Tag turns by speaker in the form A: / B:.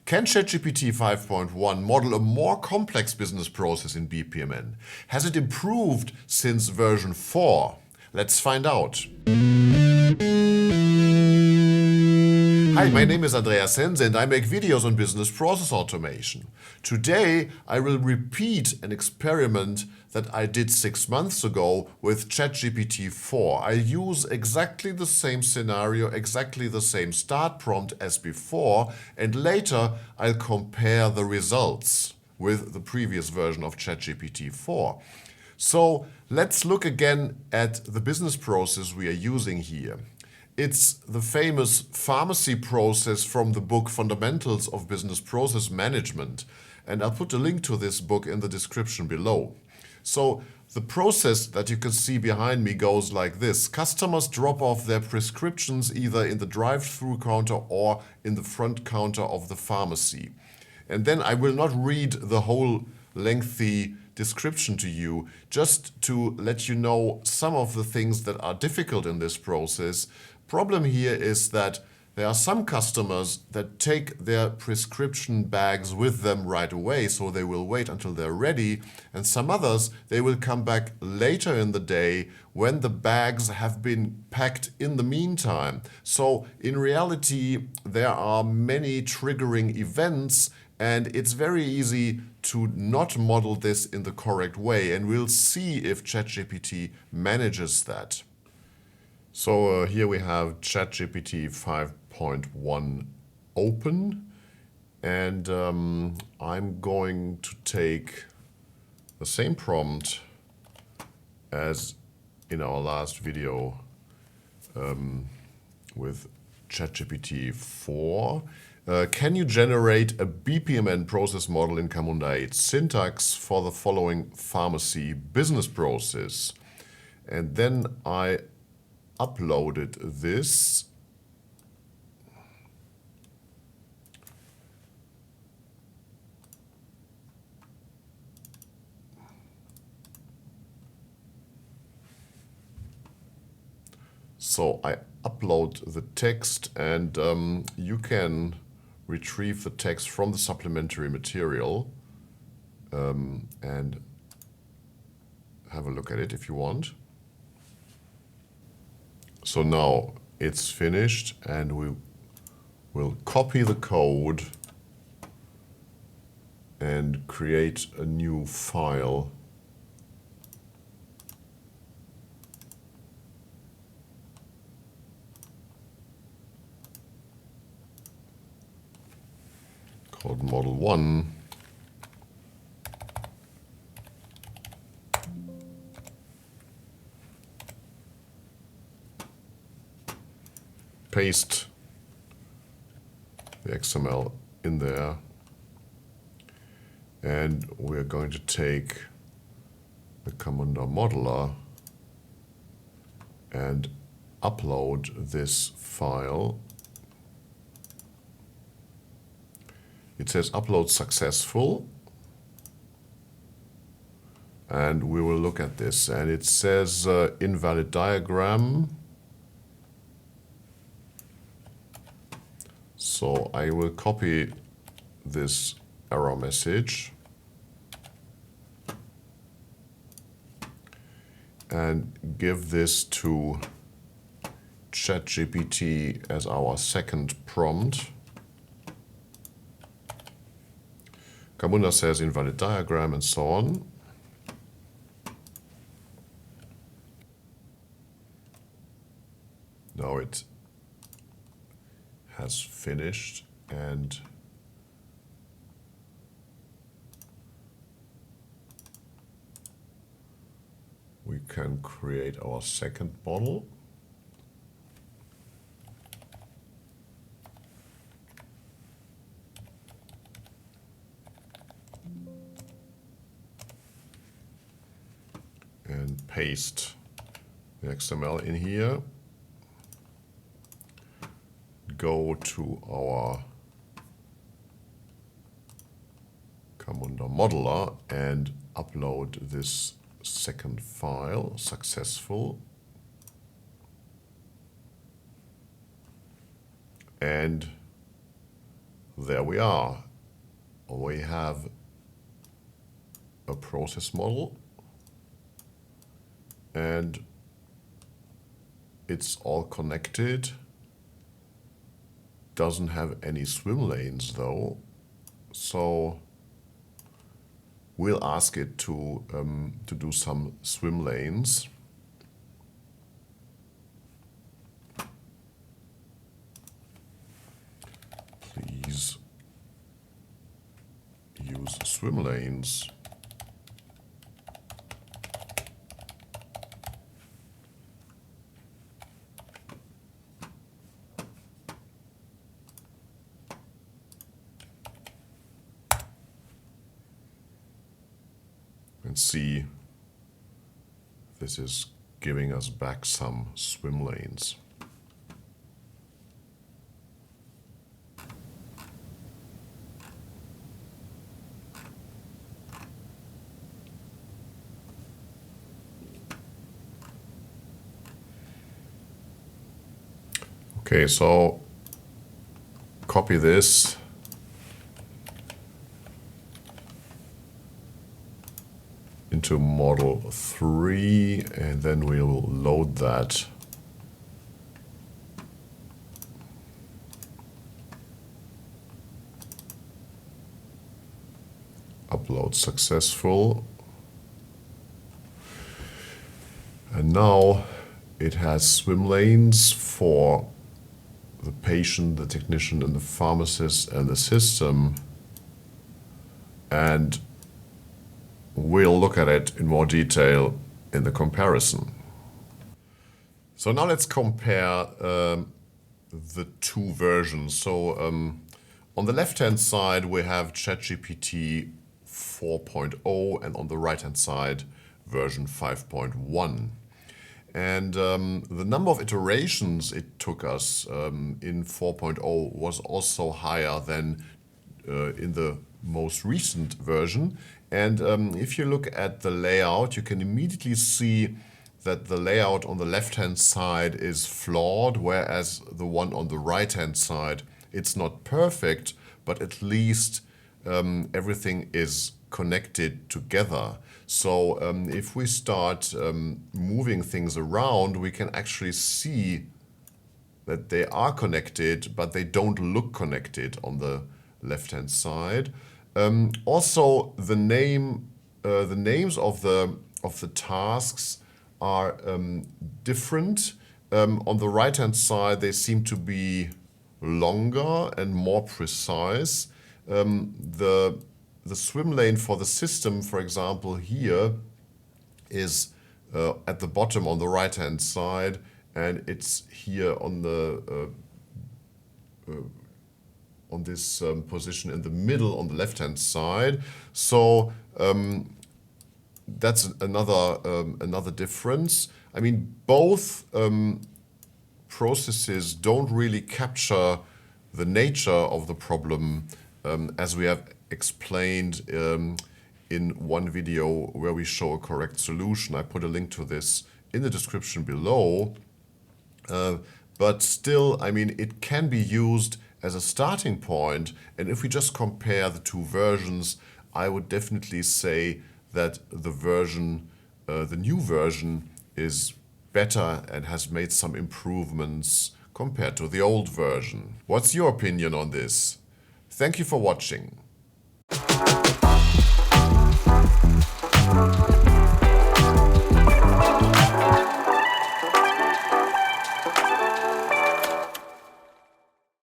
A: Can ChatGPT 5.1 model a more complex business process in BPMN? Has it improved since version 4? Let's find out. Hi, my name is Andreas Hense and I make videos on business process automation. Today I will repeat an experiment that I did 6 months ago with ChatGPT 4. I use exactly the same scenario, exactly the same start prompt as before, and later I'll compare the results with the previous version of ChatGPT 4. So let's look again at the business process we are using here. It's the famous pharmacy process from the book Fundamentals of Business Process Management. And I'll put a link to this book in the description below. So the process that you can see behind me goes like this. Customers drop off their prescriptions either in the drive-through counter or in the front counter of the pharmacy. And then I will not read the whole lengthy description to you, just to let you know some of the things that are difficult in this process. Problem here is that there are some customers that take their prescription bags with them right away, so they will wait until they're ready, and some others, they will come back later in the day when the bags have been packed in the meantime. So in reality, there are many triggering events, and it's very easy to not model this in the correct way, and we'll see if ChatGPT manages that. So here we have ChatGPT 5.1 open, and I'm going to take the same prompt as in our last video with ChatGPT 4. Can you generate a BPMN process model in Camunda 8 syntax for the following pharmacy business process? And then I uploaded this. So I upload the text, and you can retrieve the text from the supplementary material and have a look at it if you want. So now it's finished, and we will copy the code and create a new file. Called Model 1. Paste the XML in there, and we're going to take the Camunda modeler and upload this file. It says upload successful, and we will look at this, and it says invalid diagram. So I will copy this error message and give this to ChatGPT as our second prompt. Camunda says invalid diagram and so on. Now it has finished, and we can create our second model. And paste the XML in here. Go to our Camunda modeler and upload this second file, successful. And there we are. We have a process model, and it's all connected. Doesn't have any swim lanes though, so we'll ask it to do some swim lanes. Please use swim lanes. And see, this is giving us back some swim lanes. Okay, so copy this into model 3, and then we'll load that. Upload successful. And now it has swim lanes for the patient, the technician, and the pharmacist, and the system. And we'll look at it in more detail in the comparison. So now let's compare the two versions. So on the left-hand side, we have ChatGPT 4.0, and on the right-hand side, version 5.1. And the number of iterations it took us in 4.0 was also higher than in the most recent version. And if you look at the layout, you can immediately see that the layout on the left-hand side is flawed, whereas the one on the right-hand side, it's not perfect, but at least everything is connected together. So if we start moving things around, we can actually see that they are connected, but they don't look connected on the left-hand side. Also, the names of the tasks are different. On the right-hand side, they seem to be longer and more precise. The swim lane for the system, for example, here is at the bottom on the right-hand side, and it's here on the on this position in the middle on the left-hand side. So that's another difference. I mean, both processes don't really capture the nature of the problem as we have explained in one video where we show a correct solution. I put a link to this in the description below. But still, I mean, it can be used as a starting point. And if we just compare the two versions, I would definitely say that the new version is better and has made some improvements compared to the old version. What's your opinion on this? Thank you for watching.